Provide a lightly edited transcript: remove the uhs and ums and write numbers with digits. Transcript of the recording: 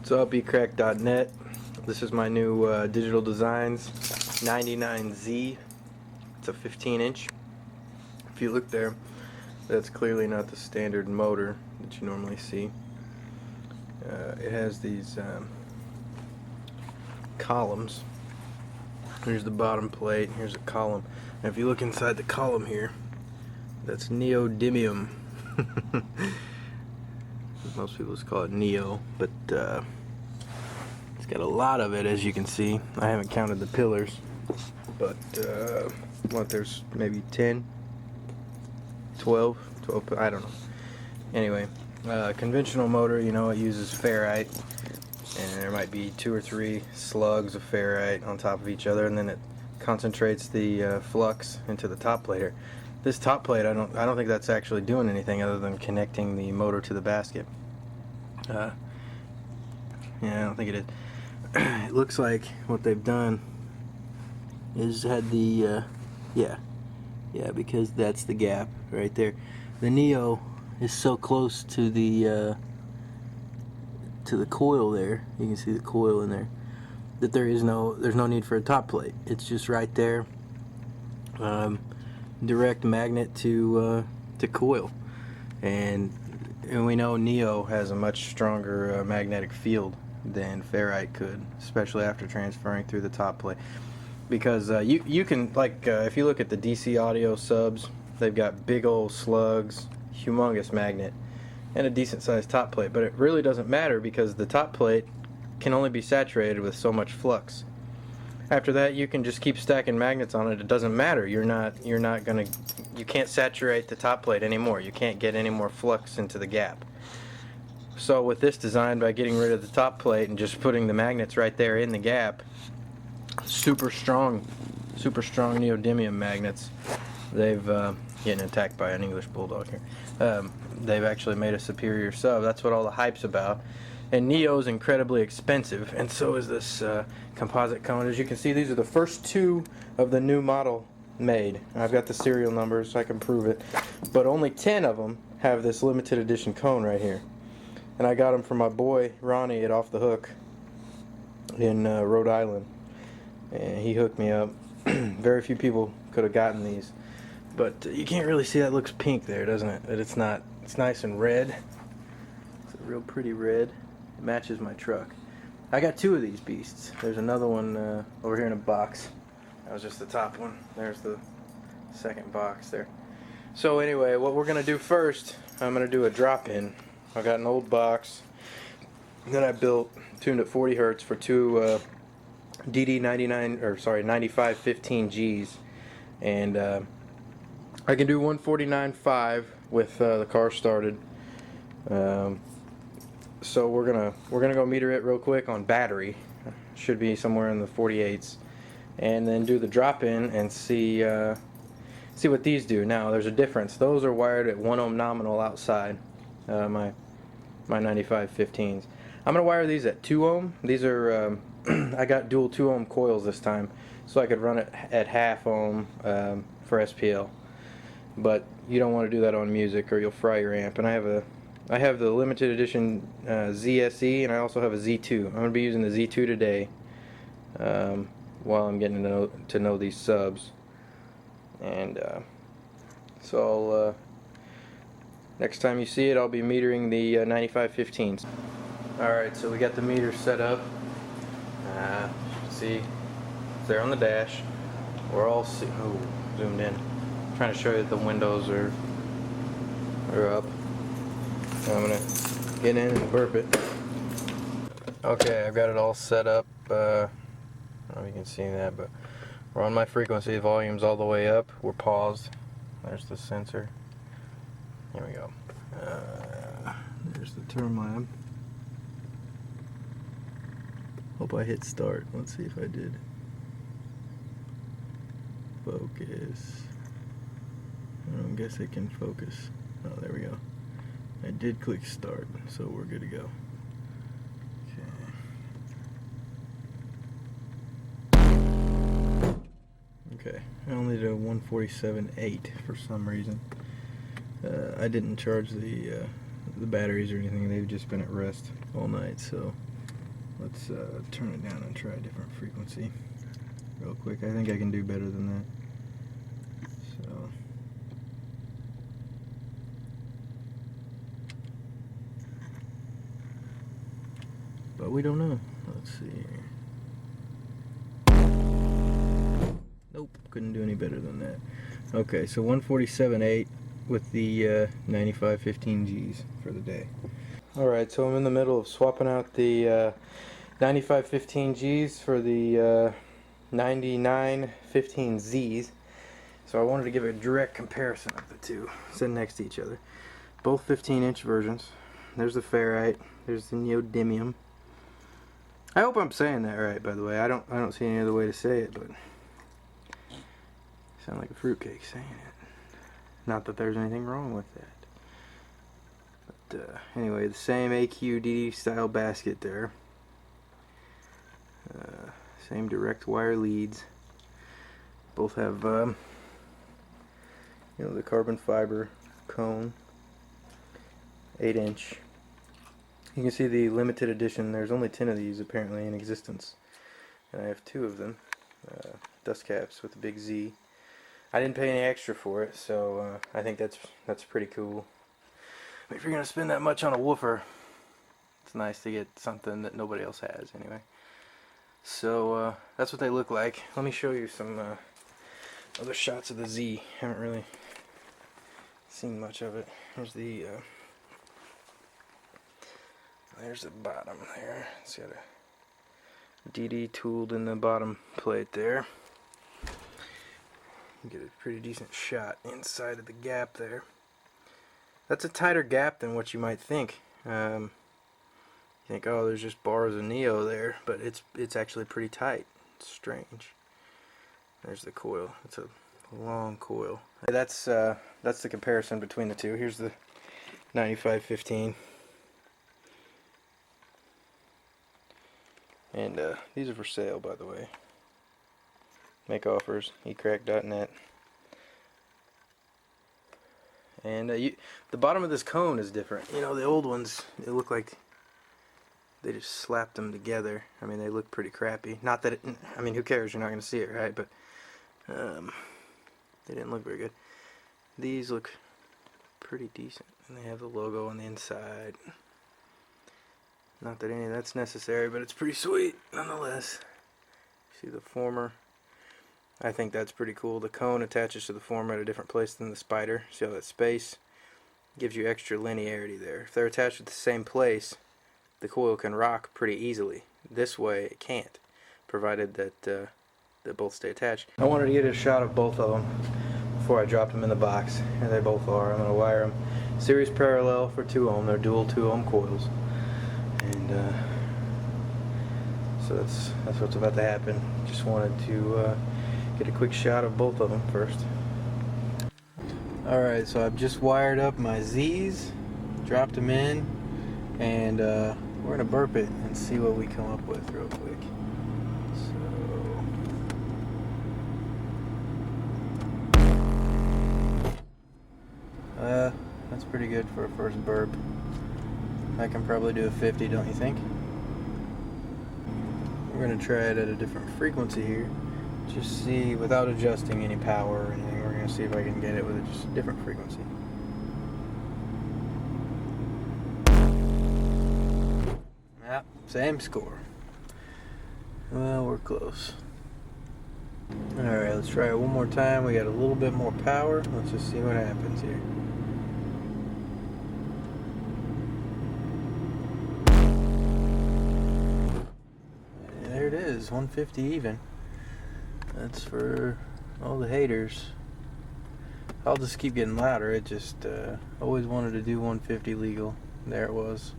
What's up, ecrack.net? This is my new Digital Designs 99Z. It's a 15-inch. If you look there, that's clearly not the standard motor that you normally see. It has these columns. Here's the bottom plate, here's a column. And if you look inside the column here, that's neodymium. Most people just call it neo, but it's got a lot of it, as you can see. I haven't counted the pillars, but there's maybe 10, 12, I don't know. Anyway, conventional motor, you know, it uses ferrite, and there might be 2 or 3 slugs of ferrite on top of each other, and then it concentrates the flux into the top plate here. This top plate, I don't think that's actually doing anything other than connecting the motor to the basket. Yeah, I don't think it is. It looks like what they've done is had the yeah, because that's the gap right there. The Neo is so close to the coil there. You can see the coil in there, that there's no need for a top plate. It's just right there. Direct magnet to coil, and we know Neo has a much stronger magnetic field than ferrite could, especially after transferring through the top plate. Because you can, like, if you look at the DC audio subs, they've got big old slugs, humongous magnet, and a decent sized top plate. But it really doesn't matter, because the top plate can only be saturated with so much flux. After that, you can just keep stacking magnets on it. It doesn't matter. You can't saturate the top plate anymore. You can't get any more flux into the gap. So with this design, by getting rid of the top plate and just putting the magnets right there in the gap, super strong neodymium magnets. They've getting attacked by an English bulldog here. They've actually made a superior sub. That's what all the hype's about. And Neo is incredibly expensive, and so is this composite cone. As you can see, these are the first 2 of the new model made. I've got the serial numbers so I can prove it, but only 10 of them have this limited edition cone right here. And I got them from my boy Ronnie at Off the Hook in Rhode Island, and he hooked me up. Very few people could have gotten these, but you can't really see that. It looks pink there, doesn't it? But it's not. It's nice and red. It's a real pretty red. It matches my truck. I got 2 of these beasts. There's another one over here in a box. That was just the top one. There's the second box there. So anyway, what we're gonna do first, I'm gonna do a drop-in. I got an old box that I built, tuned at 40 hertz for 2 9515Gs, and I can do 149.5 with the car started. So we're gonna go meter it real quick on battery. Should be somewhere in the 48s, and then do the drop-in and see what these do. Now there's a difference. Those are wired at 1 ohm nominal outside. My 9515s. I'm gonna wire these at 2 ohm. These are I got dual 2 ohm coils this time, so I could run it at half ohm for SPL. But you don't want to do that on music, or you'll fry your amp. And I have the limited edition ZSE, and I also have a Z2. I'm going to be using the Z2 today while I'm getting to know these subs. And so next time you see it, I'll be metering the 9515s. Alright, so we got the meter set up. See, it's there on the dash. We're all zoomed in. I'm trying to show you that the windows are up. I'm gonna get in and burp it. Okay, I've got it all set up. I don't know if you can see that, but we're on my frequency. Volume's all the way up. We're paused. There's the sensor. Here we go. There's the term lab. Hope I hit start. Let's see if I did. Focus. I don't guess it can focus. Oh, there we go. I did click start, so we're good to go. Okay, I only did a 147.8 for some reason. I didn't charge the batteries or anything. They've just been at rest all night, so Let's turn it down and try a different frequency real quick. I think I can do better than that. So, but we don't know. Let's see. Nope, couldn't do any better than that. Okay, so 147.8 with the 9515 Gs for the day. Alright, so I'm in the middle of swapping out the 9515 Gs for the 9915 Zs. So I wanted to give a direct comparison of the two, sitting next to each other. Both 15-inch versions. There's the ferrite, there's the neodymium. I hope I'm saying that right, by the way. I don't see any other way to say it, but I sound like a fruitcake saying it. Not that there's anything wrong with that. But anyway, the same AQDD style basket there. Same direct wire leads. Both have you know, the carbon fiber cone, 8-inch. You can see the limited edition. There's only 10 of these apparently in existence, and I have 2 of them. Dust caps with the big Z. I didn't pay any extra for it, so I think that's pretty cool. If you're gonna spend that much on a woofer, it's nice to get something that nobody else has anyway. So that's what they look like. Let me show you some other shots of the Z. Haven't really seen much of it. There's the bottom there. It's got a DD tooled in the bottom plate there. You get a pretty decent shot inside of the gap there. That's a tighter gap than what you might think. You think, oh, there's just bars of Neo there, but it's actually pretty tight. It's strange. There's the coil. It's a long coil. That's the comparison between the two. Here's the 9515, and these are for sale, by the way. Make offers. ecrack.net. And the bottom of this cone is different. You know, the old ones, they look like they just slapped them together. I mean, they look pretty crappy. Not that I mean, who cares? You're not going to see it, right? But they didn't look very good. These look pretty decent, and they have the logo on the inside. Not that any of that's necessary, but it's pretty sweet nonetheless. See the former? I think that's pretty cool. The cone attaches to the former at a different place than the spider. See all that space? Gives you extra linearity there. If they're attached at the same place, the coil can rock pretty easily. This way it can't, provided that they both stay attached. I wanted to get a shot of both of them before I dropped them in the box. Here they both are. I'm going to wire them series parallel for 2 ohm. They're dual 2 ohm coils. And so that's what's about to happen. Just wanted to get a quick shot of both of them first. Alright, so I've just wired up my Z's, dropped them in, and we're going to burp it and see what we come up with real quick. So, that's pretty good for a first burp. I can probably do a 50, don't you think? We're going to try it at a different frequency here. Just see, without adjusting any power or anything, we're going to see if I can get it with just a different frequency. Yeah, same score. Well, we're close. Alright, let's try it one more time. We got a little bit more power. Let's just see what happens here. There it is, 150 even. That's for all the haters. I'll just keep getting louder. It just always wanted to do 150 legal. There it was.